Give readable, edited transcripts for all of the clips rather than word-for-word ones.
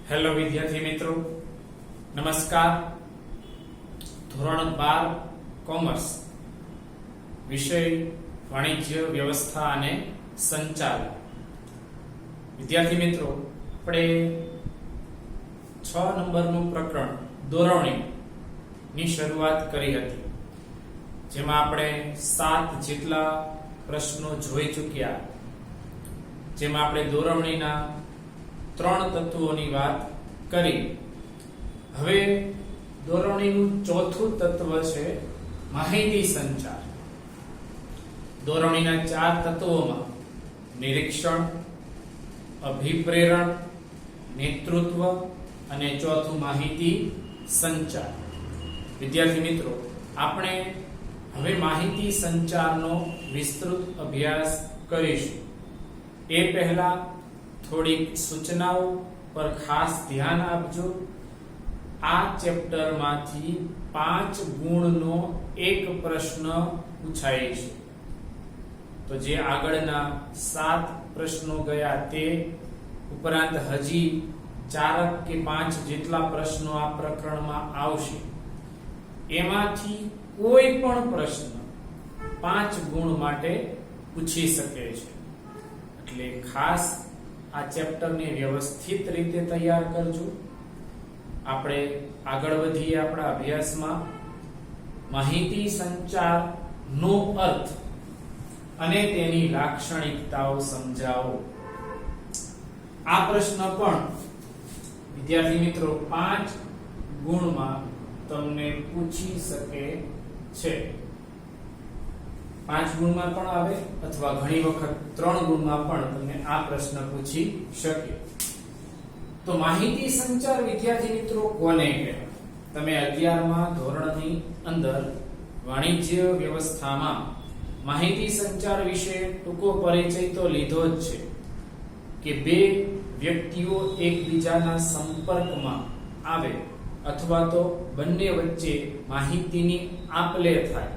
Hello વિદ્યાર્થી મિત્રો, નમસ્કાર. ધોરણ 12 કોમર્સ, વિષય વાણિજ્ય વ્યવસ્થા અને સંચાલન. વિદ્યાર્થી મિત્રો, આપણે 6 નંબરનું પ્રકરણ દોરવણી ની શરૂઆત કરી હતી, જેમાં આપણે 7 જેટલા પ્રશ્નો જોઈ ચૂક્યા, જેમાં આપણે દોરવણીના 3 તત્વોની વાત કરી. હવે દોરવણીનું ચોથું તત્વ છે માહિતી સંચાર. દોરવણીના 4 તત્વોમાં નિરીક્ષણ, અભિપ્રેરણ, નેતૃત્વ અને ચોથું માહિતી સંચાર. વિદ્યાર્થી મિત્રો, આપણે હવે માહિતી સંચારનો વિસ્તૃત અભ્યાસ કરીશું. એ પહેલા થોડીક સૂચનાઓ પર ખાસ ધ્યાન આપજો. આ ચેપ્ટરમાંથી 5 ગુણનો એક પ્રશ્ન પૂછાય છે. તો જે આગળના 7 પ્રશ્નો ગયા તે ઉપરાંત હજી 4 કે 5 જેટલા પ્રશ્નો આ પ્રકરણમાં આવશે. એમાંથી કોઈ પણ પ્રશ્ન 5 ગુણ માટે પૂછી શકે છે. એટલે ખાસ આ ચેપ્ટરને વ્યવસ્થિત રીતે તૈયાર કરજો. આપણે આગળ વધીએ આપણા અભ્યાસમાં. માહિતી સંચારનો અર્થ અને તેની લાક્ષણિકતાઓ સમજાવો. આ પ્રશ્ન પણ વિદ્યાર્થી મિત્રો 5 ગુણમાં તમને પૂછી શકે છે. 5 ગુણમાં પણ આવે અથવા ઘણી વખત 3 ગુણમાં પણ તમને આ પ્રશ્ન પૂછી શકે. તો માહિતી સંચાર વિદ્યાર્થી મિત્રો કોને કહેવાય? તમે 11મા ધોરણની અંદર વાણિજ્ય વ્યવસ્થામાં માહિતી સંચાર વિશે ટૂંકો પરિચય તો લીધો જ છે કે બે વ્યક્તિઓ એકબીજાના સંપર્કમાં આવે અથવા તો બંને વચ્ચે માહિતીની આપ-લે થાય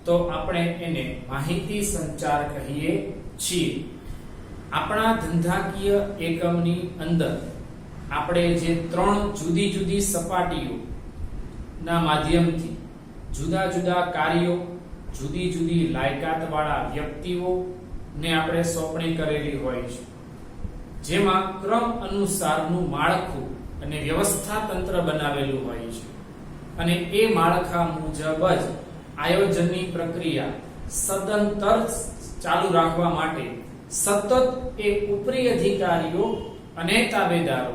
તો આપણે એને માહિતી સંચાર કહીએ છીએ. આપણા ધંધાકીય એકમની અંદર આપણે જે 3 જુદી જુદી સપાટીઓ ના માધ્યમથી જુદા જુદા કાર્યો, જુદી જુદી લાયકાત વાળા વ્યક્તિઓ ને આપણે સોંપણી કરેલી હોય છે, જેમાં ક્રમ અનુસારનું માળખું અને વ્યવસ્થા તંત્ર બનાવેલું હોય છે, અને એ માળખા મુજબ જ આયોજનની પ્રક્રિયા સદંતર ચાલુ રાખવા માટે સતત એ ઉપરી અધિકારીઓ અને તાબેદારો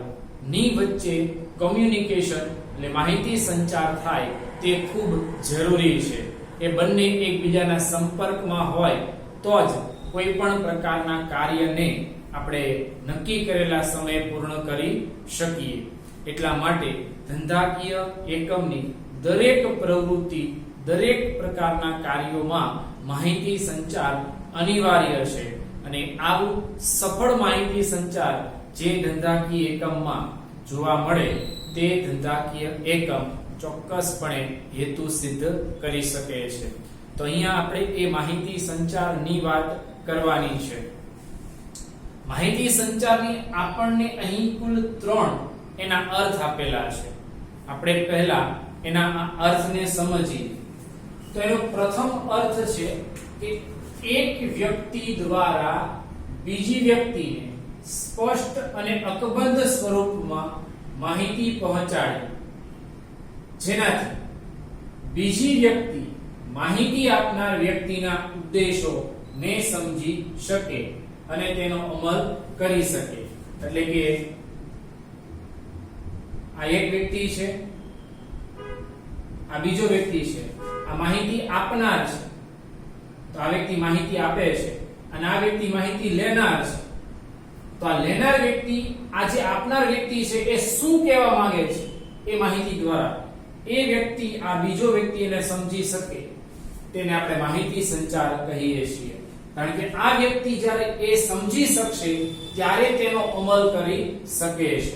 ની વચ્ચે કોમ્યુનિકેશન એટલે માહિતી સંચાર થાય તે ખૂબ જરૂરી છે. એ બંને એકબીજાના સંપર્કમાં હોય તો જ કોઈ પણ પ્રકારના કાર્યને આપણે નક્કી કરેલા સમયે પૂર્ણ કરી શકીએ. એટલા માટે ધંધાકીય એકમની દરેક પ્રવૃત્તિ, દરેક પ્રકારના કાર્યોમાં માહિતી સંચાર અનિવાર્ય છે. અને આવું સફળ માહિતી સંચાર જે ધંધાકીય એકમમાં જોવા મળે તે ધંધાકીય એકમ ચોક્કસપણે હેતુ સિદ્ધ કરી શકે છે. તો અહીંયા આપણે એ માહિતી સંચારની વાત કરવાની છે. માહિતી સંચારની આપણને અહીં કુલ 3 એના અર્થ આપેલા છે. આપણે પહેલા એના અર્થને સમજીએ. તો એનો પ્રથમ અર્થ છે કે એક વ્યક્તિ દ્વારા બીજી વ્યક્તિને સ્પષ્ટ અને અકબંધ સ્વરૂપમાં માહિતી પહોંચાડવી, જેનાથી બીજી વ્યક્તિ માહિતી આપનાર વ્યક્તિના ઉદ્દેશો ને સમજી શકે અને તેનો અમલ કરી શકે. એટલે કે આ એક વ્યક્તિ છે, આ બીજો વ્યક્તિ છે, આ માહિતી આપનાર છે, તો આ વ્યક્તિ માહિતી આપે છે અને આ વ્યક્તિ માહિતી લેનાર છે. તો આ લેનાર વ્યક્તિ, આ જે આપનાર વ્યક્તિ છે, એ શું કહેવા માંગે છે એ માહિતી દ્વારા એ વ્યક્તિ આ બીજો વ્યક્તિને સમજી શકે, તેને આપણે માહિતી સંચાર કહીએ છીએ. કારણ કે આ વ્યક્તિ જ્યારે એ સમજી શકશે ત્યારે તેનો અમલ કરી શકે છે.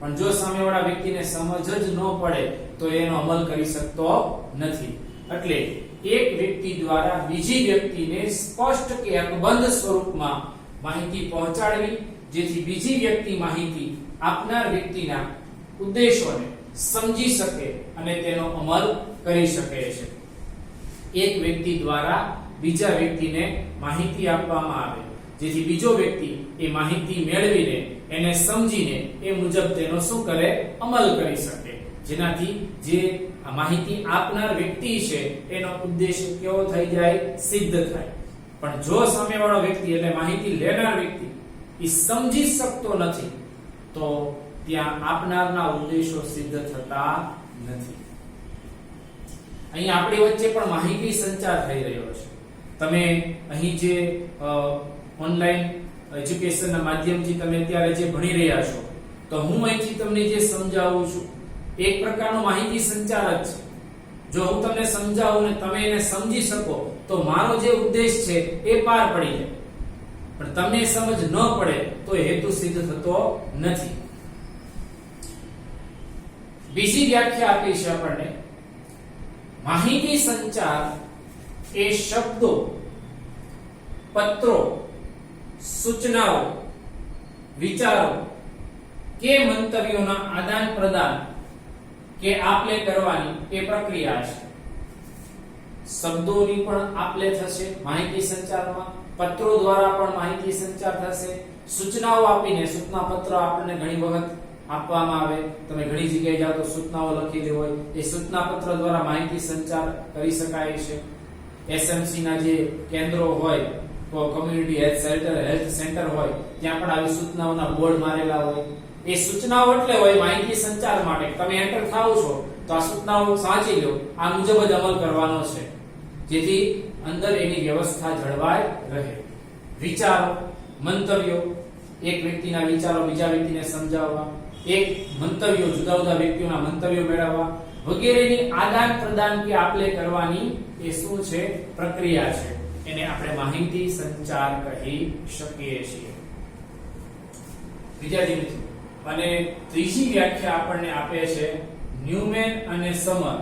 પણ જો સામેવાળા વ્યક્તિને સમજ જ ન પડે તો એનો અમલ કરી શકતો નથી. એટલે એક વ્યક્તિ દ્વારા બીજી વ્યક્તિને સ્પષ્ટ કે અકબંધ સ્વરૂપમાં માહિતી પહોંચાડવી જેથી બીજી વ્યક્તિ માહિતી આપનાર વ્યક્તિના ઉદ્દેશોને સમજી શકે અને તેનો અમલ કરી શકે છે. એક વ્યક્તિ દ્વારા બીજા વ્યક્તિને માહિતી આપવામાં આવે જેથી બીજો વ્યક્તિ એ માહિતી મેળવીને એને સમજીને એ મુજબ તેનો શું કરે, અમલ કરી શકે, જેનાથી જે આ માહિતી આપનાર વ્યક્તિ છે એનો ઉદ્દેશ કેવો થઈ જાય, સિદ્ધ થાય. પણ જો સામેવાળો વ્યક્તિ એટલે માહિતી લેનાર વ્યક્તિ એ સમજી શકતો નથી તો ત્યાં આપનારના ઉદ્દેશો સિદ્ધ થતા નથી. અહીં આપણી વચ્ચે પણ માહિતી સંચાર થઈ રહ્યો છે. તમે અહીં જે ઓનલાઈન એજ્યુકેશનના માધ્યમથી તમે અત્યારે જે ભણી રહ્યા છો તો હું અહીંથી તમને જે સમજાવું છું એક પ્રકારનો માહિતી સંચાર જ છે. જો હું તમને સમજાવું ને તમે એને સમજી શકો તો મારો જે ઉદ્દેશ છે એ પાર પડી જાય. પણ તમને સમજ ન પડે તો હેતુ સિદ્ધ થતો નથી. બીજી વ્યાખ્યા આપી છે આપણને, માહિતી સંચાર એ શબ્દો, પત્રો, સૂચનાઓ, વિચારો કે મંતવ્યોના આદાન પ્રદાન કે આપલે કરવાની એ પ્રક્રિયા છે. શબ્દોની પણ આપલે થશે માહિતી સંચારમાં, પત્રો દ્વારા પણ માહિતી સંચાર થશે, સૂચનાઓ આપીને સૂચના પત્ર આપણને ઘણી વખત આપવામાં આવે, તમે ઘણી જગ્યાએ જાઓ તો સૂચનાઓ લખેલી હોય, એ સૂચના પત્ર દ્વારા માહિતી સંચાર કરી શકાય છે. એસએમસી ના જે કેન્દ્રો હોય તો કમ્યુનિટી હેલ્થ સેન્ટર હોય ત્યાં પણ આવી સૂચનાઓના બોર્ડ મારેલા હોય. એ સૂચનાઓ એટલે હોય માહિતી સંચાર માટે. તમે એન્ટર થાઓ છો તો આ સૂચનાઓ સાચી લો, આ મુજબ જ અમલ કરવાનો છે જેથી અંદર એની વ્યવસ્થા જળવાય રહે. વિચારો, મંતવ્યો, એક વ્યક્તિના વિચારો બીજા વ્યક્તિને સમજાવવા, એક મંતવ્યો જુદા જુદા વ્યક્તિઓના મંતવ્યો મેળવવા વગેરેની આદાન પ્રદાન કે આપલે કરવાની એ શું છે, પ્રક્રિયા છે. એને આપણે માહિતી સંચાર કહી શકીએ છીએ. વિદ્યાર્થી મિત્રો, અને ત્રીજી વ્યાખ્યા આપણને આપે છે ન્યુમેન અને સમર.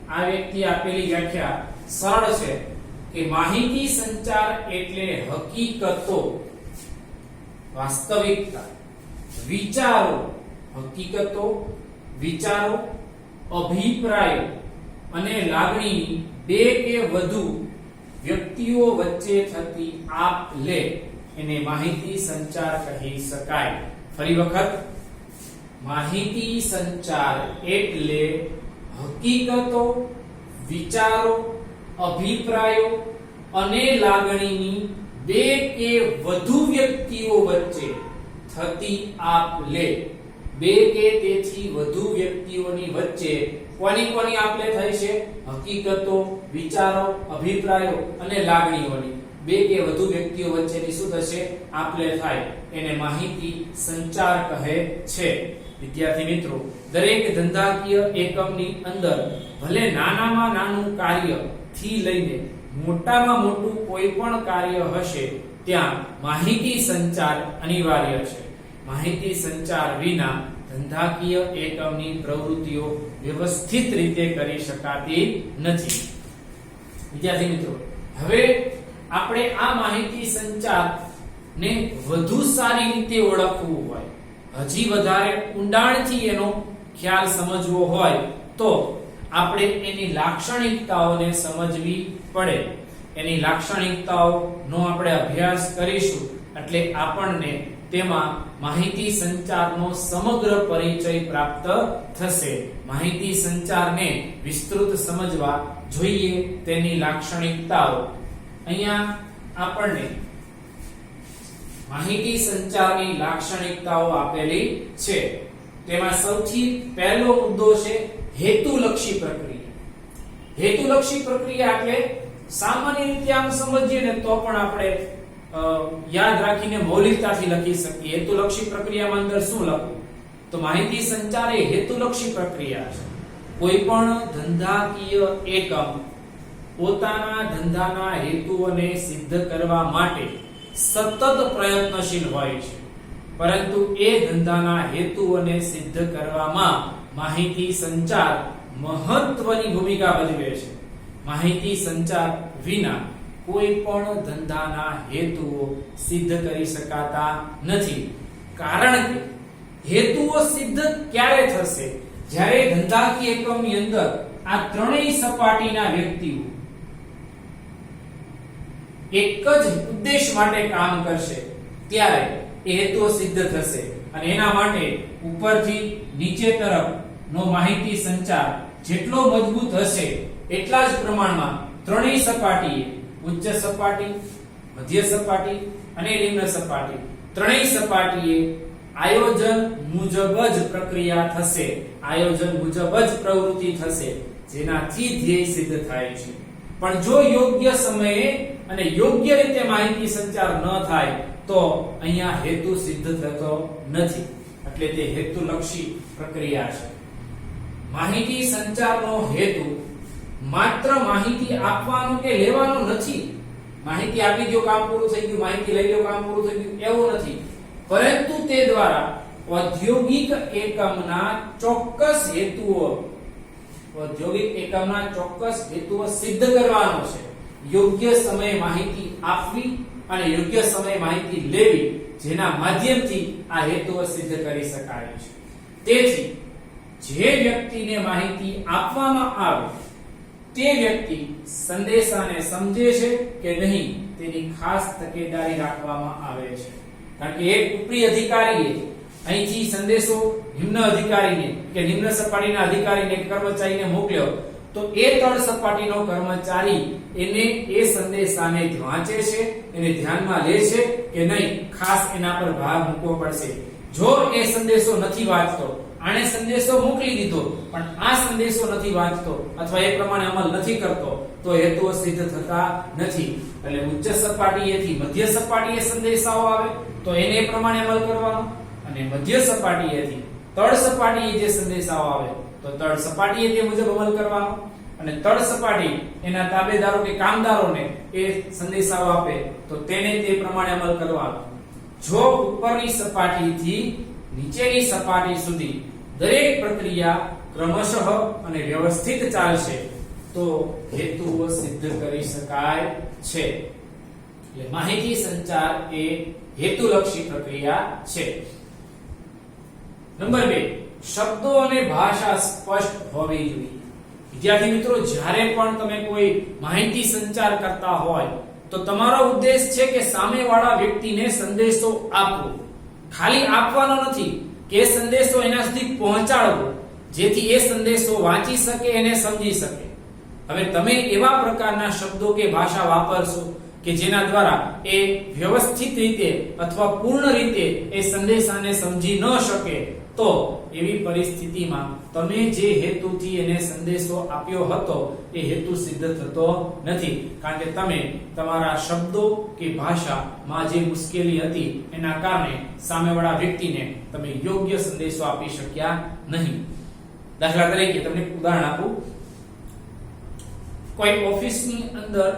આ વ્યક્તિ આપેલી વ્યાખ્યા સરળ છે કે માહિતી સંચાર એટલે હકીકતો, વાસ્તવિકતા, વિચારો, હકીકતો, વિચારો, અભિપ્રાયો અને લાગણીની બે કે વધુ વ્યક્તિઓ વચ્ચે થતી આપ લે એને માહિતી સંચાર કહી શકાય. ફરી વખત, માહિતી સંચાર એટલે હકીકતો, વિચારો, અભિપ્રાયો અને લાગણીની બે કે વધુ વ્યક્તિઓ વચ્ચે થતી આપ લે. બે કે તેથી વધુ વ્યક્તિઓની વચ્ચે કોની કોની આપ લે થાય છે? હકીકતો, વિચારો, અભિપ્રાયો અને લાગણીઓની બે કે વધુ વ્યક્તિઓ વચ્ચેની શું થશે? આપ લે થાય. એને માહિતી સંચાર કહે છે. વિદ્યાર્થી મિત્રો, દરેક ધંધાકીય એકમની અંદર ભલે નાનામાં નાનું કાર્ય થી લઈને મોટામાં મોટું કોઈ પણ કાર્ય હશે ત્યાં માહિતી સંચાર અનિવાર્ય છે. માહિતી સંચાર વિના ધંધાકીય એકમની પ્રવૃત્તિઓ વ્યવસ્થિત રીતે કરી શકાતી નથી. વિદ્યાર્થી મિત્રો, હવે આપણે આ માહિતી સંચાર ને વધુ સારી રીતે ઓળખવું હોય, હજી વધારે ઊંડાણથી એનો ખ્યાલ સમજવો હોય તો આપણે એની લાક્ષણિકતાઓને સમજવી પડે. એની લાક્ષણિકતાઓનો આપણે અભ્યાસ કરીશું એટલે આપણને તેમાં માહિતી સંચારનો સમગ્ર પરિચય પ્રાપ્ત થશે. માહિતી સંચારને વિસ્તૃત સમજવા જોઈએ તેની લાક્ષણિકતાઓ. અહીંયા આપણને માહિતી સંચારની લાક્ષણિકતાઓ આપેલી છે. તેમાં સૌથી પહેલો મુદ્દો છે હેતુલક્ષી પ્રક્રિયા. હેતુલક્ષી પ્રક્રિયા એટલે સામાન્ય રીતે આમ સમજીએ ને તો પણ આપણે યાદ રાખીને મૌલિકતાથી લખી શકીએ. હેતુલક્ષી પ્રક્રિયામાં અંદર શું લખવું? તો માહિતી સંચાર એ હેતુલક્ષી પ્રક્રિયા છે. કોઈ પણ ધંધાકીય એકમ પોતાના ધંધાના હેતુઓને સિદ્ધ કરવા માટે સતત પ્રયત્નશીલ હોય છે, પરંતુ એ ધંધાના હેતુઓને સિદ્ધ કરવામાં માહિતી સંચાર મહત્વની ભૂમિકા ભજવે છે. માહિતી સંચાર વિના કોઈ પણ ધંધાના હેતુઓ સિદ્ધ કરી શકાતા નથી. કારણ કે હેતુઓ સિદ્ધ ક્યારે થશે? જ્યારે ધંધાકીય એકમની અંદર આ ત્રણેય સપાટીના વ્યક્તિઓ એક જ ઉદ્દેશ માટે કામ કરશે ત્યારે એ હેતુઓ સિદ્ધ થશે. અને એના માટે ઉપરથી નીચે તરફનો માહિતી સંચાર જેટલો મજબૂત હશે એટલા જ પ્રમાણમાં ત્રણેય સપાટીએ ઉચ્ચ સપાટી, મધ્ય સપાટી અને નિમ્ન સપાટી ત્રણેય સપાટીએ આયોજન મુજબ જ પ્રક્રિયા થશે, આયોજન મુજબ જ પ્રવૃત્તિ થશે, જેનાથી ધ્યેય સિદ્ધ થાય છે. પણ જો યોગ્ય સમયે અને યોગ્ય રીતે માહિતી સંચાર ન થાય તો અહીંયા હેતુ સિદ્ધ થતો નથી. એટલે તે હેતુલક્ષી પ્રક્રિયા છે. માહિતી સંચારનો હેતુ માત્ર માહિતી આપવાનો કે લેવાનો નથી. માહિતી આપી દો કામ પૂરું થઈ ગયું, માહિતી લઈ લો કામ પૂરું થઈ ગયું, એવું નથી. પરંતુ તે દ્વારા ઔદ્યોગિક એકમના ચોક્કસ હેતુઓ સિદ્ધ કરવાનો છે. યોગ્ય સમયે માહિતી આપવી અને યોગ્ય સમયે માહિતી લેવી, જેના માધ્યમથી આ હેતુઓ સિદ્ધ કરી શકાય છે. તેથી જે વ્યક્તિને માહિતી આપવામાં આવે તે વ્યક્તિ સંદેશાને સમજે છે કે નહીં તેની ખાસ તકેદારી રાખવામાં આવે છે. કારણ કે એક ઉપરી અધિકારીએ અહીંથી સંદેશો નિમ્ન અધિકારીને કે નિમ્ન સપાટીના અધિકારીને કર્મચારીને મોકલ્યો તો એ તળ સપાટીનો કર્મચારી એને એ સંદેશાને વાંચે છે, એને ધ્યાનમાં લે છે કે નહીં, ખાસ એના પર ભાર મૂકવો પડશે. જો એ સંદેશો નથી વાંચતો, આણે સંદેશો મોકલી દીધો પણ આ સંદેશો નથી વાંચતો અથવા એ પ્રમાણે અમલ નથી કરતો તો હેતુઓ સિદ્ધ થતા નથી. એટલે ઉચ્ચ સપાટીએથી મધ્ય સપાટીએ સંદેશાઓ આવે તો એને એ પ્રમાણે અમલ કરવાનો, અને મધ્ય સપાટીએથી તળ સપાટીએ જે સંદેશાઓ આવે તો તળ સપાટીએ તે મુજબ અમલ કરવાનો, અને તળ સપાટી એના તાબેદારો કે કામદારોને એ સંદેશાઓ આપે તો તેને તે પ્રમાણે અમલ કરવાનો. જો ઉપરની સપાટીથી નીચેની સપાટી સુધી દરેક પ્રક્રિયા ક્રમશઃ અને વ્યવસ્થિત ચાલશે તો હેતુઓ સિદ્ધ કરી શકાય છે. એટલે માહિતી સંચાર એ હેતુલક્ષી પ્રક્રિયા છે. નંબર 2, શબ્દો અને ભાષા સ્પષ્ટ હોવી જોઈએ. વિદ્યાર્થી મિત્રો, જ્યારે પણ તમે કોઈ માહિતી સંચાર કરતા હોય તો તમારો ઉદ્દેશ છે કે સામેવાળા વ્યક્તિને સંદેશો આપવો. ખાલી આપવાનો નથી કે સંદેશો એના સુધી પહોંચાડવો જેથી એ સંદેશો વાંચી શકે અને સમજી શકે. હવે તમે એવા પ્રકારના શબ્દો કે ભાષા વાપરશો કે જેના દ્વારા એ વ્યવસ્થિત રીતે અથવા પૂર્ણ રીતે એ સંદેશાને સમજી ન શકે તો એવી પરિસ્થિતિમાં તમે જે હેતુથી એને સંદેશો આપ્યો હતો એ હેતુ સિદ્ધ થતો નથી. કારણ કે તમે તમારા શબ્દો કે ભાષામાં જે મુશ્કેલી હતી એના કારણે સામેવાળા વ્યક્તિને તમે યોગ્ય સંદેશો આપી શક્યા નહીં. દાખલા તરીકે તમને ઉદાહરણ આપું. કોઈ ઓફિસની અંદર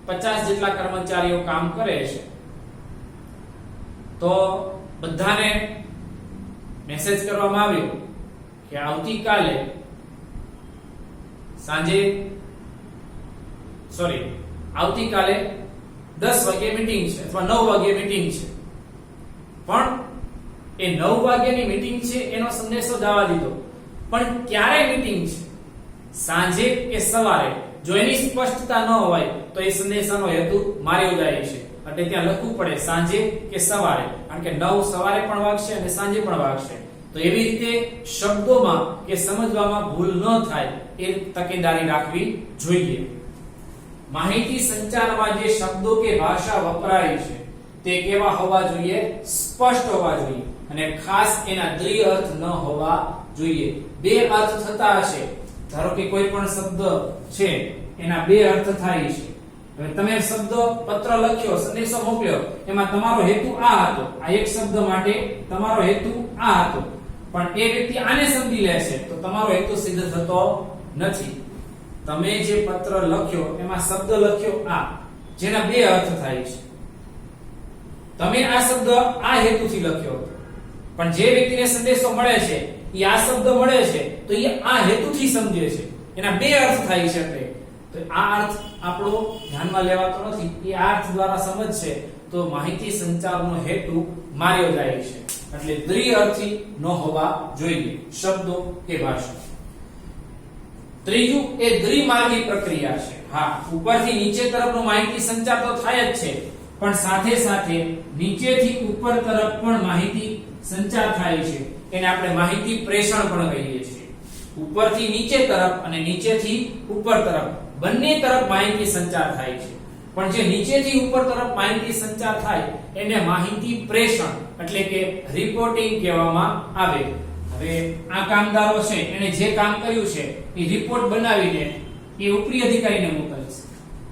50 જેટલા કર્મચારીઓ કામ કરે છે તો બધાને મેસેજ કરવામાં આવ્યો કે આવતીકાલે આવતીકાલે 10 વાગે મીટિંગ છે અથવા 9 વાગે મીટિંગ છે. પણ એ 9 વાગ્યાની મીટિંગ છે એનો સંદેશો જવા દીધો, પણ ક્યારે મીટિંગ છે, સાંજે કે સવારે, જો એની સ્પષ્ટતા ન હોય તો એ સંદેશાનો હેતુ માર્યો જાય છે. એટલે ત્યાં લખવું પડે સાંજે કે સવારે, કારણ કે 9 સવારે પણ વાગશે અને સાંજે પણ વાગશે. તો એવી રીતે શબ્દોમાં કે સમજવામાં ભૂલ ન થાય એ તકેદારી રાખવી જોઈએ. માહિતી સંચારમાં જે શબ્દો કે ભાષા વપરાય છે તે કેવા હોવા જોઈએ? સ્પષ્ટ હોવા જોઈએ, અને ખાસ એના દ્વિ અર્થ ન હોવા જોઈએ. બે અર્થ થતા હશે. ધારો કે કોઈ પણ શબ્દ છે એના બે અર્થ થાય છે. હવે તમે શબ્દ પત્ર લખ્યો, સંદેશો મોકલ્યો, એમાં તમારો હેતુ આ હતો, આ એક શબ્દ માટે તમારો હેતુ આ હતો, પણ એ વ્યક્તિ આને સમજી લેશે તો તમારો હેતુ સિદ્ધ થતો નથી. તમે જે પત્ર લખ્યો એમાં શબ્દ લખ્યો આ, જેના બે અર્થ થાય છે. તમે આ શબ્દ આ હેતુથી લખ્યો હતો, પણ જે વ્યક્તિને સંદેશો મળે છે એ આ શબ્દ મળે છે તો એ આ હેતુથી સમજે છે, એના બે અર્થ થાય છે. એટલે તો આ અર્થ આપણો ધ્યાનમાં લેવાતો નથી. એ આ અર્થ દ્વારા સમજશે તો માહિતી સંચારનો હેતુ માર્યો જાય છે. એટલે દ્વિઅર્થી ન હોવા જોઈએ શબ્દો કે ભાષા. ત્રીજું એ દ્વિમાર્ગી પ્રક્રિયા છે. હા, ઉપરથી નીચે તરફનો માહિતી સંચાર તો થાય જ છે, પણ સાથે સાથે નીચેથી ઉપર તરફ પણ માહિતી સંચાર થાય છે. એને આપણે માહિતી પ્રેષણ પણ કહીએ છીએ. ઉપરથી નીચે તરફ અને નીચેથી ઉપર તરફ બંને તરફ માહિતી સંચાર થાય છે. પણ જે નીચેથી ઉપર તરફ માહિતી સંચાર થાય એને માહિતી પ્રેષણ એટલે કે રિપોર્ટિંગ કહેવામાં આવે. હવે આ કામદારો છે એને જે કામ કર્યું છે એ રિપોર્ટ બનાવીને એ ઉપરી અધિકારીને મોકલશે.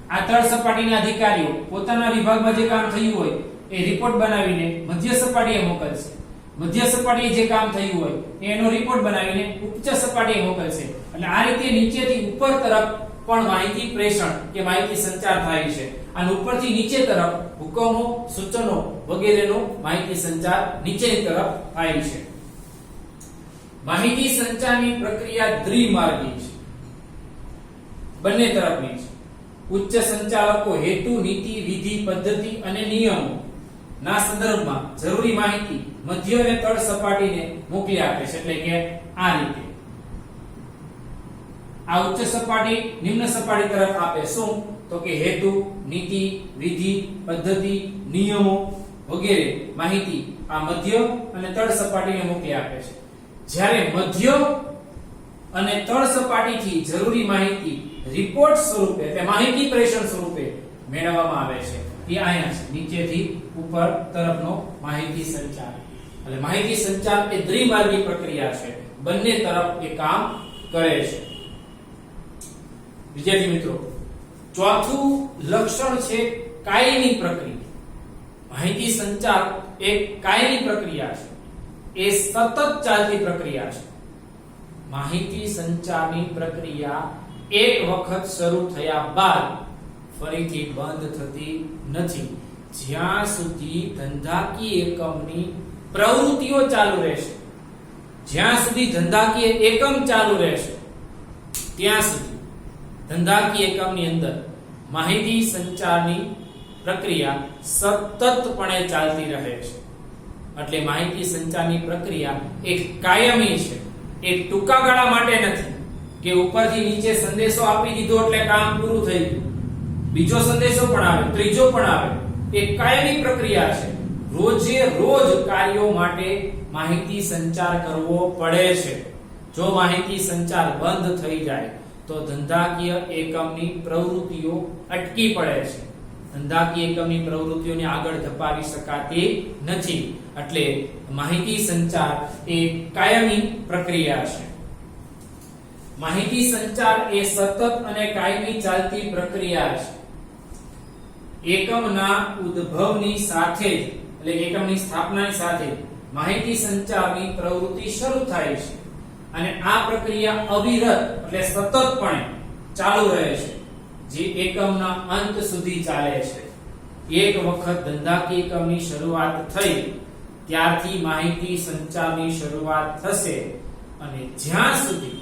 આ તળ સપાટીના અધિકારીઓ પોતાના વિભાગમાં જે કામ થયું હોય એ રિપોર્ટ બનાવીને મધ્ય સપાટીએ મોકલશે. મધ્ય સપાટીએ જે કામ થયું હોય એનો રિપોર્ટ બનાવીને ઉચ્ચ સપાટીએ મોકલશે. એટલે આ રીતે નીચેથી ઉપર તરફ પણ માહિતી પ્રેષણ કે માહિતી સંચાર થાય છે. અને ઉપરથી નીચે તરફ હુકમો, સૂચનો વગેરેનો માહિતી સંચાર નીચેની તરફ થાય છે. માહિતી સંચારની પ્રક્રિયા દ્વિમાર્ગી છે, બંને તરફની છે. ઉચ્ચ સંચાલકો હેતુ, નીતિ, વિધિ, પદ્ધતિ અને નિયમો ના સંદર્ભમાં જરૂરી માહિતી મધ્ય અને તળ સપાટીને મોકલી આપે છે. એટલે કે આ રીતે આ ઉચ્ચ સપાટી નિમ્ન સપાટી તરફ આપે. શું? તો કે હેતુ, નીતિ, વિધિ, પદ્ધતિ, નિયમો વગેરે માહિતી આ મધ્ય અને તળ સપાટીને મોકલી આપે છે. જ્યારે મધ્ય અને તળ સપાટીથી જરૂરી માહિતી રિપોર્ટ સ્વરૂપે એટલે માહિતી પ્રેષણ સ્વરૂપે મેળવવામાં આવે છે. એ અહીંયા છે નીચેથી ઉપર તરફનો માહિતી સંચાર. એટલે માહિતી સંચાર એ દ્વિમાર્ગી પ્રક્રિયા છે, બંને તરફ એ કામ કરે છે. વિદ્યાર્થી મિત્રો, ચોથું લક્ષણ છે કાયમી પ્રક્રિયા. માહિતી સંચાર એક કાયમી પ્રક્રિયા છે, એ સતત ચાલતી પ્રક્રિયા છે. માહિતી સંચારની પ્રક્રિયા એક વખત શરૂ થયા બાદ ફરીથી બંધ થતી નથી જ્યાં સુધી ધંધાકીય એકમની પ્રવૃત્તિઓ ચાલુ રહેશે. જ્યાં સુધી ધંધાકીય એકમ ચાલુ રહેશે ત્યાં સુધી ધંધાકીય એકમની અંદર માહિતી સંચારની પ્રક્રિયા સતતપણે ચાલતી રહે છે. એટલે માહિતી સંચારની પ્રક્રિયા એક કાયમી છે, એક ટૂંકા ગાળા માટે નથી કે ઉપરથી નીચે સંદેશો આપી દીધો એટલે કામ પૂરું થઈ ગયું, બીજો સંદેશો પણ આવે, ત્રીજો પણ આવે. એક કાયમી પ્રક્રિયા છે. રોજે રોજ કાર્યો માટે માહિતી સંચાર કરવો પડે છે. જો માહિતી સંચાર બંધ થઈ જાય તો ધંધાકીય એકમની પ્રવૃત્તિઓ અટકી પડે છે. ધંધાકીય એકમની પ્રવૃત્તિઓને આગળ ધપાવી શકાતી નથી. એટલે માહિતી સંચાર એ કાયમી પ્રક્રિયા છે. માહિતી સંચાર એ સતત અને કાયમી ચાલતી પ્રક્રિયા છે. એકમના ઉદ્ભવની સાથે એટલે એકમની સ્થાપનાની સાથે માહિતી સંચારની પ્રવૃત્તિ શરૂ થાય છે અને આ પ્રક્રિયા અવિરત એટલે સતતપણે ચાલુ રહે છે, જે એકમના અંત સુધી ચાલે છે. એક વખત ધંધાકીય એકમની શરૂઆત થઈ ત્યારથી માહિતી સંચારની શરૂઆત થશે અને જ્યાં સુધી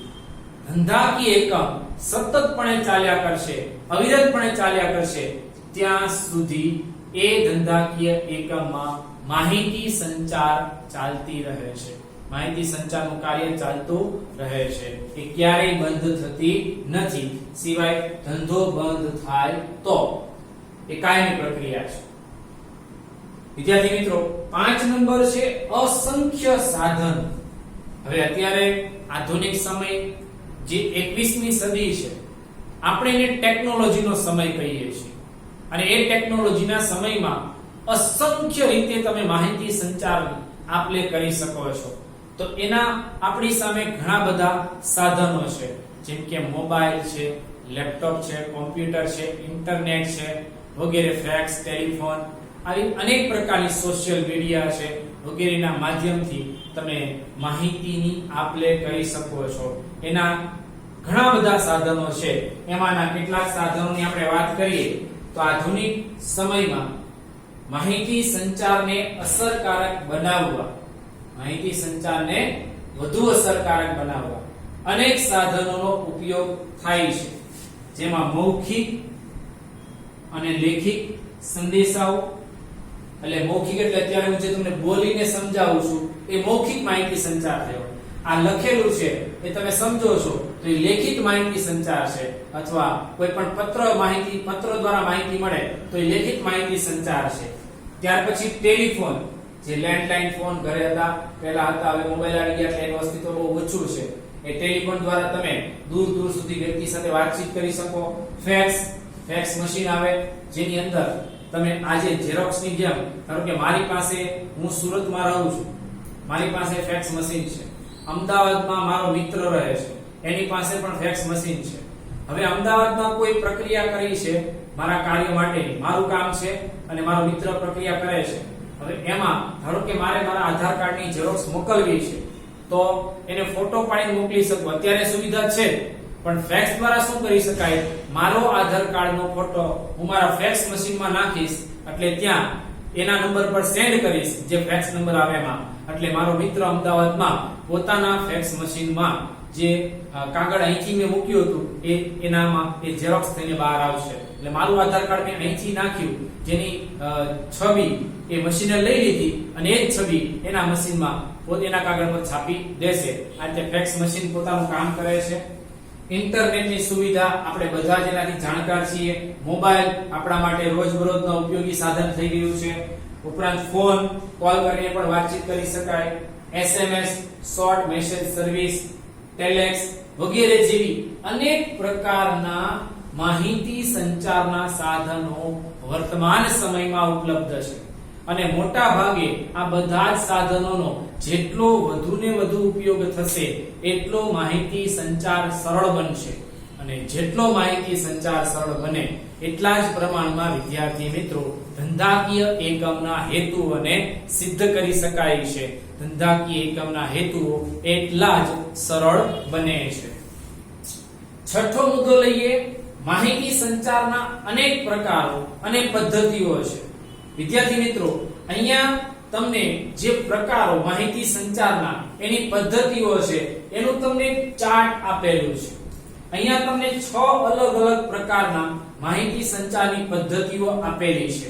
ધંધાકીય એકમ સતતપણે ચાલ્યા કરશે, અવિરતપણે ચાલ્યા કરશે ત્યાં સુધી એ ધંધાકીય એકમમાં માહિતી સંચાર ચાલતી રહે છે. માહિતી સંચારનું કાર્ય ચાલતું રહે છે. એ ક્યારેય બંધ થતી નથી, સિવાય ધંધો બંધ થાય તો. એ કાયમી પ્રક્રિયા છે. વિદ્યાર્થી મિત્રો, 5 નંબર છે અસંખ્ય સાધન. હવે અત્યારે આધુનિક સમય જે 21મી સદી છે, આપણે એને ટેકનોલોજીનો સમય કહીએ છીએ અને એ ટેકનોલોજીના સમયમાં અસંખ્ય રીતે તમે માહિતી સંચાર આપલે કરી શકો છો. તો એના આપણી સામે ઘણા બધા સાધનો છે, જેમ કે મોબાઈલ છે, લેપટોપ છે, કોમ્પ્યુટર છે, ઇન્ટરનેટ છે વગેરે, ફેક્સ, ટેલિફોન, આવી અનેક પ્રકારની સોશિયલ મીડિયા છે વગેરેના માધ્યમથી તમે માહિતીની આપલે કરી શકો છો. એના ઘણા બધા સાધનો છે. એમાંના કેટલાક સાધનોની આપણે વાત કરીએ તો આધુનિક સમયમાં માહિતી સંચારને અસરકારક બનાવવા, માહિતી સંચારને વધુ અસરકારક બનાવવા અનેક સાધનોનો ઉપયોગ થાય છે. જેમાં મૌખિક અને લેખિત સંદેશાઓ, એટલે મૌખિક એટલે અત્યારે હું જે તમને બોલીને સમજાવું છું એ મૌખિક માહિતી સંચાર થયો. આ લખેલું છે એ તમે સમજો છો તો એ લેખિત માહિતી સંચાર છે, અથવા કોઈ પણ પત્ર દ્વારા માહિતી મળે તો એ લેખિત માહિતી સંચાર છે. ત્યાર પછી ટેલિફોન, જે લેન્ડલાઇન ફોન ઘરે હતા પહેલા હતા, હવે મોબાઈલ આવી ગયા એટલે એનું અસ્તિત્વ બહુ ઓછું છે. એ ટેલિફોન દ્વારા તમે દૂર દૂર સુધી વ્યક્તિ સાથે વાતચીત કરી શકો. ફેક્સ મશીન આવે જેની અંદર તમે આજે ઝેરોક્સ ની જેમ, ધારો કે મારી પાસે, હું સુરતમાં રહું છું, મારી પાસે ફેક્સ મશીન છે. અમદાવાદમાં મારો મિત્ર રહે છે, એની પાસે પણ ફેક્સ મશીન છે. હવે અમદાવાદમાં કોઈ પ્રક્રિયા કરી છે મારા કાર્ય માટેની, મારું કામ છે અને મારો મિત્ર પ્રક્રિયા કરે છે. હવે એમાં ધારો કે મારે મારા આધાર કાર્ડની ઝેરોક્સ મોકલવી છે તો એને ફોટો પાડીને મોકલી શકું. અત્યારે સુવિધા છે, પણ ફેક્સ દ્વારા શું કરી શકાય, મારો આધાર કાર્ડનો ફોટો હું મારા ફેક્સ મશીનમાં નાખીશ, એટલે ત્યાં એના નંબર પર સેન્ડ કરીશ, જે ફેક્સ નંબર આવે એમાં, એટલે મારો મિત્ર અમદાવાદમાં પોતાના ફેક્સ મશીનમાં જે કાગળ અહીંથી મેં મૂક્યું હતું એનામાં એ ઝેરોક્સ થઈને બહાર આવશે. એટલે મારું આધાર કાર્ડ મેં અહીંથી નાખ્યું, જેની છબી એ મશીને લઈ લીધી અને એ જ છબી એના મશીનમાં એના કાગળ પર છાપી દેશે. આ રીતે ફેક્સ મશીન પોતાનું કામ કરે છે. ઇન્ટરનેટની સુવિધા આપણે બધા જ એનાથી જાણકાર છીએ. મોબાઈલ આપણા માટે રોજબરોજનો ઉપયોગી સાધન થઈ ગયું છે. ઉપરાંત ફોન કોલ કરીને પણ વાતચીત કરી શકાય. SMS, શોર્ટ મેસેજ સર્વિસ, ટેલેક્સ વગેરે જેવી અનેક પ્રકારના માહિતી સંચારના સાધનો વર્તમાન સમયમાં ઉપલબ્ધ છે. અને મોટા ભાગે આ બધા જ સાધનોનો જેટલો વધુને વધુ ઉપયોગ થશે એટલો માહિતી સંચાર સરળ બનશે. અને જેટલો માહિતી સંચાર સરળ બને એટલા જ પ્રમાણમાં વિદ્યાર્થી મિત્રો ધંધાકીય એકમના હેતુઓને સિદ્ધ કરી શકાય છે. ધંધાકીય એકમના હેતુઓ એટલા જ સરળ બને છે. છઠ્ઠો મુદ્દો લઈએ. માહિતી સંચારના અનેક પ્રકારો અને પદ્ધતિઓ છે. વિદ્યાર્થી મિત્રો, અહીંયા તમને જે પ્રકારો માહિતી સંચારના એની પદ્ધતિઓ છે એનું તમને ચાર્ટ આપેલું છે. અહીંયા તમને 6 અલગ અલગ પ્રકારના માહિતી સંચારની પદ્ધતિઓ આપેલી છે.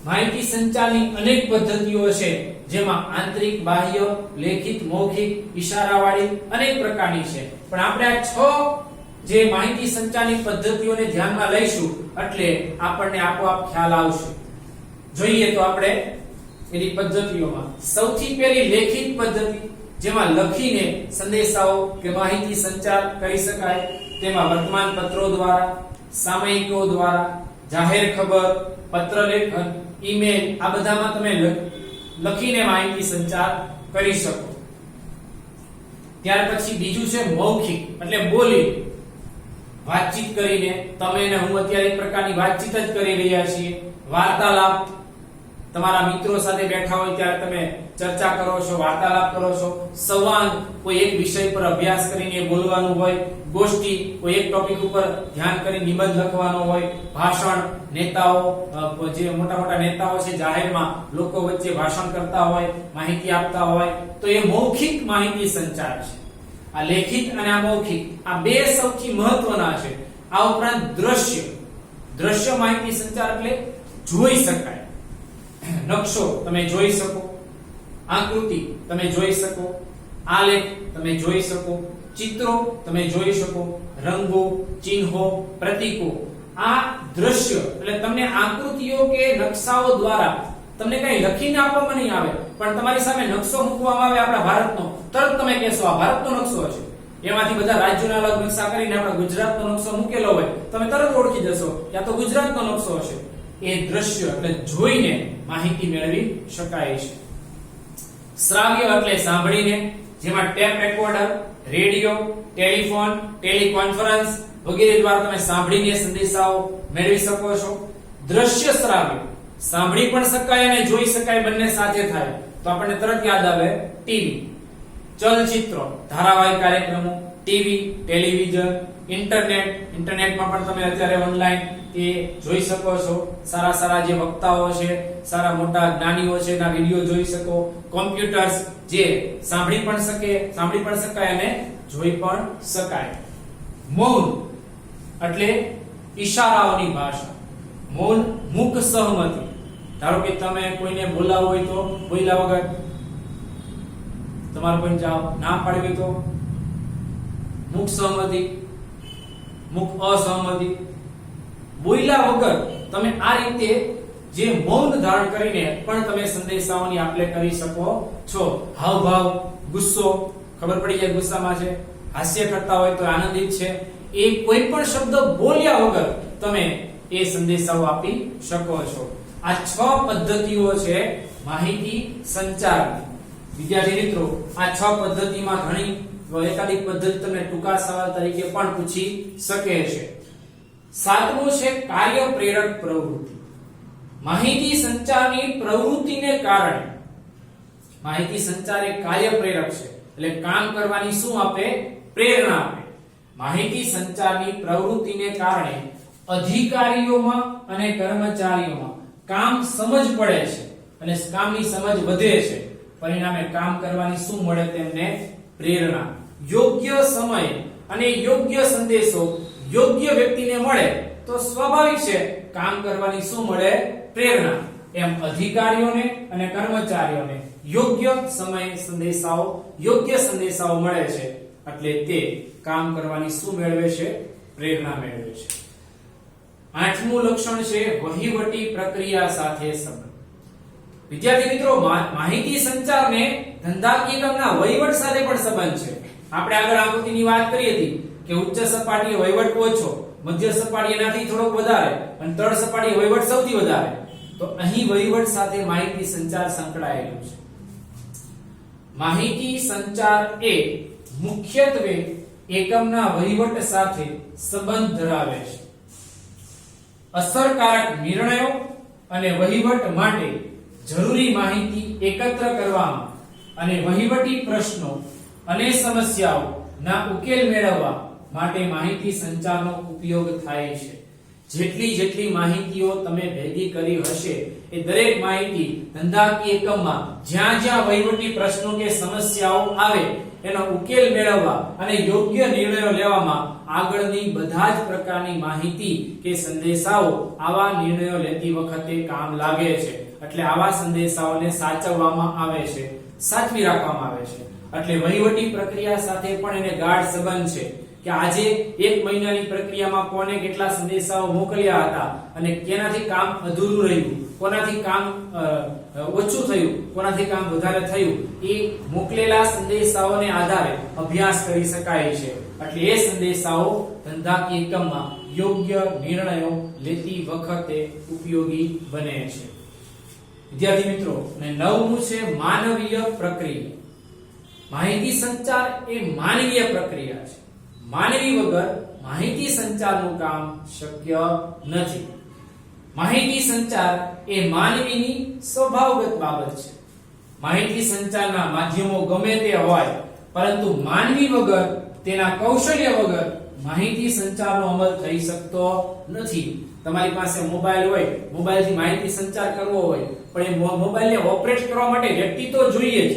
માહિતી સંચારની અનેક પદ્ધતિઓ છે, જેમાં આંતરિક, બાહ્ય, લેખિત, મૌખિક, ઈશારાવાળી અનેક પ્રકારની છે. પણ આપણે આ 6 જે માહિતી સંચારની પદ્ધતિઓને ધ્યાનમાં લઈશું એટલે આપણને આપોઆપ ખ્યાલ આવશે. જોઈએ તો આપણે એની પદ્ધતિઓમાં સૌથી પહેલી લેખિત પદ્ધતિ, જેમાં લખીને સંદેશાઓ કે માહિતી સંચાર કરી શકાય. તેમાં વર્તમાન પત્રો દ્વારા, સામયિકો દ્વારા, જાહેર ખબર, પત્રલેખન, ઈમેલ, આ બધામાં તમે લખીને માહિતી સંચાર કરી શકો. ત્યાર પછી બીજું છે મૌખિક, એટલે બોલી વાતચીત કરીને. તમે અને હું અત્યારે એક પ્રકારની વાતચીત જ કરી રહ્યા છીએ. વાર્તાલાપ, તમારા મિત્રો સાથે બેઠા હોય ત્યારે તમે ચર્ચા કરો છો, વાર્તાલાપ કરો છો. સંવાદ, કોઈ એક વિષય પર અભ્યાસ કરીને બોલવાનું હોય. ગોષ્ઠી, કોઈ એક ટોપિક ઉપર ધ્યાન કરી નિબંધ લખવાનો હોય. ભાષણ, નેતાઓ, જે મોટા મોટા નેતાઓ છે જાહેરમાં લોકો વચ્ચે ભાષણ કરતા હોય, માહિતી આપતા હોય, તો એ મૌખિક માહિતી સંચાર છે. આ લેખિત અને આ મૌખિક, આ બે સૌથી મહત્વના છે. આ ઉપરાંત દ્રશ્ય માહિતી સંચાર એટલે જોઈ શકાય. નકશો તમે જોઈ શકો, આકૃતિ તમે જોઈ શકો, આલેખ તમે જોઈ શકો, ચિત્રો તમે જોઈ શકો, રંગો, ચિહ્નો, પ્રતીકો. આ દ્રશ્ય એટલે તમને આકૃતિઓ કે નકશાઓ દ્વારા તમને કઈ લખીને આપવામાં નહીં આવે, પણ તમારી સામે નકશો મૂકવામાં આવે આપણા ભારતનો, તરત તમે કહેશો આ ભારતનો નકશો છે. એમાંથી બધા રાજ્યોના અલગ નકશા કરીને આપણા ગુજરાતનો નકશો મૂકેલો હોય, તમે તરત ઓળખી જશો કે આ તો ગુજરાતનો નકશો હશે. એ દ્રશ્ય એટલે જોઈને માહિતી મેળવી શકાય છે. શ્રાવ્ય એટલે સાંભળીને, જેમાં ટેપ રેકોર્ડર, રેડિયો, ટેલિફોન, ટેલિકોન્ફરન્સ વગેરે દ્વારા તમે સાંભળીને સંદેશાઓ મેળવી શકો છો. દ્રશ્ય શ્રાવ્ય, સાંભળી પણ શકાય અને જોઈ શકાય, બંને સાથે થાય તો આપણને તરત યાદ આવે ટીવી. ચલચિત્રો, ધારાવાહિક કાર્યક્રમો, ટીવી, ટેલિવિઝન, ઇન્ટરનેટમાં પણ તમે અત્યારે ઓનલાઈન એ જોઈ શકો છો. સારા સારા જે વક્તાઓ છે, સારા મોટા જ્ઞાનીઓ છે, એના વિડિયો જોઈ શકો. કોમ્પ્યુટર્સ, જે સાંભળી પણ શકાય અને જોઈ પણ શકાય. મૌન, એટલે ઈશારાઓની ભાષા, મૌન મુખ સહમતિ. ધારો કે તમે કોઈને બોલાવો હોય તો બોલ્યા વગર, તમારે કોઈ જવાબ ના પાડવી તો મુખ સહમતિ, મુખ અસહમતિ. બોલ્યા વગર તમે આ રીતે જે મૌન ધારણ કરીને પણ તમે સંદેશાઓની આપલે કરી શકો છો. હાવભાવ, ગુસ્સો, ખબર પડી જાય ગુસ્સામાં છે, હાસ્ય કરતા હોય તો આનંદિત છે, એ કોઈ પણ શબ્દ બોલ્યા વગર તમે એ સંદેશાઓ આપી શકો છો. આ 6 પદ્ધતિઓ છે માહિતી સંચારની. વિદ્યાર્થી મિત્રો, આ 6 પદ્ધતિમાં ઘણી એકાધિક પદ્ધતિ તમને ટૂંકા સવાલ તરીકે પણ પૂછી શકે છે. 7મું છે કાર્ય પ્રેરક પ્રવૃત્તિ. માહિતી સંચારની પ્રવૃત્તિને કારણે, માહિતી સંચાર એ કાર્ય પ્રેરક છે એટલે કામ કરવાની શું આપે? પ્રેરણા આપે. માહિતી સંચારની પ્રવૃત્તિને કારણે અધિકારીઓમાં અને કર્મચારીઓમાં કામ સમજ પડે છે અને કામની સમજ વધે છે. પરિણામે કામ કરવાની શું મળે તેમને? પ્રેરણા. યોગ્ય સમય અને યોગ્ય સંદેશો યોગ્ય વ્યક્તિને મળે તો સ્વાભાવિક છે કામ કરવાની શું મળે? પ્રેરણા. એમ અધિકારીઓને અને કર્મચારીઓને યોગ્ય સમય સંદેશાઓ, યોગ્ય સંદેશાઓ મળે છે એટલે તે કામ કરવાની શું મેળવે છે? પ્રેરણા મેળવે છે. 8મું લક્ષણ છે વહીવટી પ્રક્રિયા સાથે સંબંધ. વિદ્યાર્થી મિત્રો, માહિતી સંચારને ધંધાકીય કામના વહીવટ સાથે પણ સંબંધ છે. આપણે આગળ આકૃતિની વાત કરી હતી કે ઉચ્ચ સપાટીએ વહીવટ ઓછો, મધ્ય સપાટી એનાથી થોડોક વધારે અને તળ સપાટીએ વહીવટ સૌથી વધારે. તો અહીં વહીવટ સાથે માહિતી સંચાર સંકળાયેલું છે. માહિતી સંચાર એ મુખ્યત્વે એકમના વહીવટ સાથે સંબંધ ધરાવે છે. અસરકારક નિર્ણયો અને વહીવટ માટે જરૂરી માહિતી એકત્ર કરવામાં અને વહીવટી પ્રશ્નો અને સમસ્યાઓના ઉકેલ મેળવવા માટે માહિતી સંચારનો ઉપયોગ થાય છે. જેટલી માહિતીઓ તમે ભેગી કરી હશે એ દરેક માહિતી ધંધાકીય એકમમાં જ્યાં જ્યાં વહીવટી પ્રશ્નો કે સમસ્યાઓ આવે એનો ઉકેલ મેળવવા અને યોગ્ય નિર્ણયો લેવામાં આગળની બધા જ પ્રકારની માહિતી કે સંદેશાઓ આવા નિર્ણયો લેતી વખતે કામ લાગે છે. એટલે આવા સંદેશાઓને સાચવવામાં આવે છે, સાચવી રાખવામાં આવે છે. એટલે વહીવટી પ્રક્રિયા સાથે પણ એને ગાઢ સંબંધ છે કે આજે 1 મહિનાની પ્રક્રિયામાં કોને કેટલા સંદેશાઓ મોકલ્યા હતા અને કેનાથી કામ અધૂરું રહ્યું, કોનાથી કામ ઓછું થયું, કોનાથી કામ વધારે થયું, એ મોકલેલા સંદેશાઓને આધારે અભ્યાસ કરી શકાય છે. એટલે એ સંદેશાઓ ધંધાકીય એકમમાં યોગ્ય નિર્ણયો લેતી વખતે ઉપયોગી બને છે. વિદ્યાર્થી મિત્રો, અને 9મું છે માનવીય પ્રક્રિયા. માહિતી સંચાર એ માનવીય પ્રક્રિયા છે. માનવી વગર માહિતી સંચારનું કામ શક્ય નથી. માહિતી સંચાર એ માનવીની સ્વભાવગત બાબત છે. માહિતી સંચારના માધ્યમો ગમે તે હોય, પરંતુ માનવી વગર, તેના કૌશલ્ય વગર માહિતી સંચારનો અમલ થઈ શકતો નથી. તમારી પાસે મોબાઈલ હોય, મોબાઈલથી માહિતી સંચાર કરવો હોય, પણ એ મોબાઈલને ઓપરેટ કરવા માટે વ્યક્તિ તો જોઈએ જ.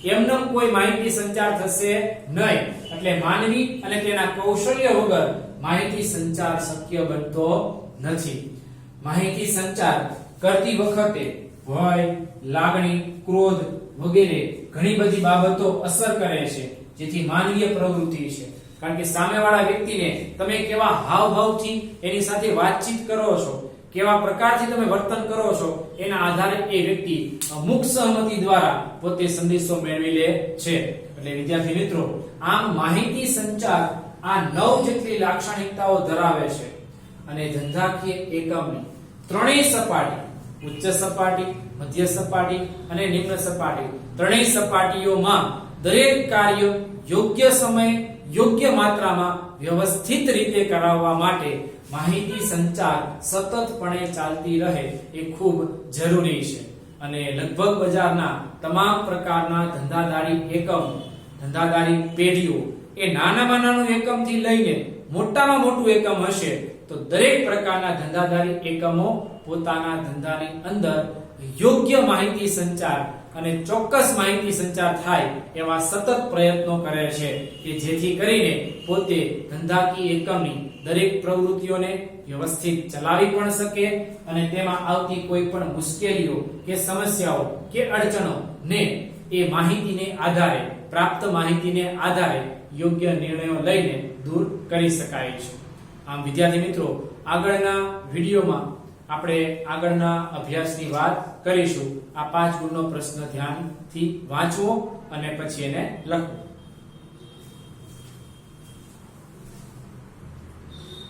એમનેમ કોઈ માહિતી સંચાર થશે નહીં. એટલે માનવી અને તેના કૌશલ્ય વગર માહિતી સંચાર શક્ય બનતો નથી. માહિતી સંચાર કરતી વખતે ભય, લાગણી, ક્રોધ વગેરે ઘણી બધી બાબતો અસર કરે છે, જેથી માનવીય પ્રવૃત્તિ છે. કારણ કે સામેવાળા વ્યક્તિને તમે કેવા હાવભાવથી એની સાથે વાતચીત કરો છો, કેવા પ્રકારથી તમે વર્તન કરો છો, એના આધારે એ વ્યક્તિ મુખ સહમતિ દ્વારા પોતે સંદેશો મેળવી લે છે. એટલે વિદ્યાર્થી મિત્રો, આમ માહિતી સંચાર આ 9 જેટલી લાક્ષણિકતાઓ ધરાવે છે અને ધંધાકીય એકમની ત્રણેય સપાટી, ઉચ્ચ સપાટી, મધ્ય સપાટી અને નિમ્ન સપાટી, ત્રણેય સપાટીઓમાં દરેક કાર્ય યોગ્ય સમય, યોગ્ય માત્રામાં વ્યવસ્થિત રીતે કરાવવા માટે માહિતી સંચાર સતતપણે ચાલતી રહે એ ખૂબ જરૂરી છે. અને લગભગ બજારના તમામ પ્રકારના ધંધાદારી એકમ, ધંધાદારી પેઢીઓ એ નાનામાં નાનું એકમથી લઈને મોટામાં મોટું એકમ હશે તો દરેક પ્રકારના ધંધાદારી એકમો પોતાના ધંધાની અંદર યોગ્ય માહિતી સંચાર અને ચોક્કસ માહિતી સંચાર થાય એવા સતત પ્રયત્નો કરે છે કે જેથી કરીને પોતે ધંધાકીય એકમની દરેક પ્રવૃત્તિઓને વ્યવસ્થિત ચલાવી પણ શકે અને તેમાં આવતી કોઈ પણ મુશ્કેલીઓ કે સમસ્યાઓ કે અડચણો ને એ માહિતીને આધારે પ્રાપ્ત માહિતીને આધારે યોગ્ય નિર્ણયો લઈને દૂર કરી શકાય છે. આમ વિદ્યાર્થી મિત્રો, આગળના વિડીયોમાં આપણે આગળના અભ્યાસની વાત કરીશું. આ 5 ગુણનો પ્રશ્ન ધ્યાનથી વાંચવો અને પછી એને લખવો.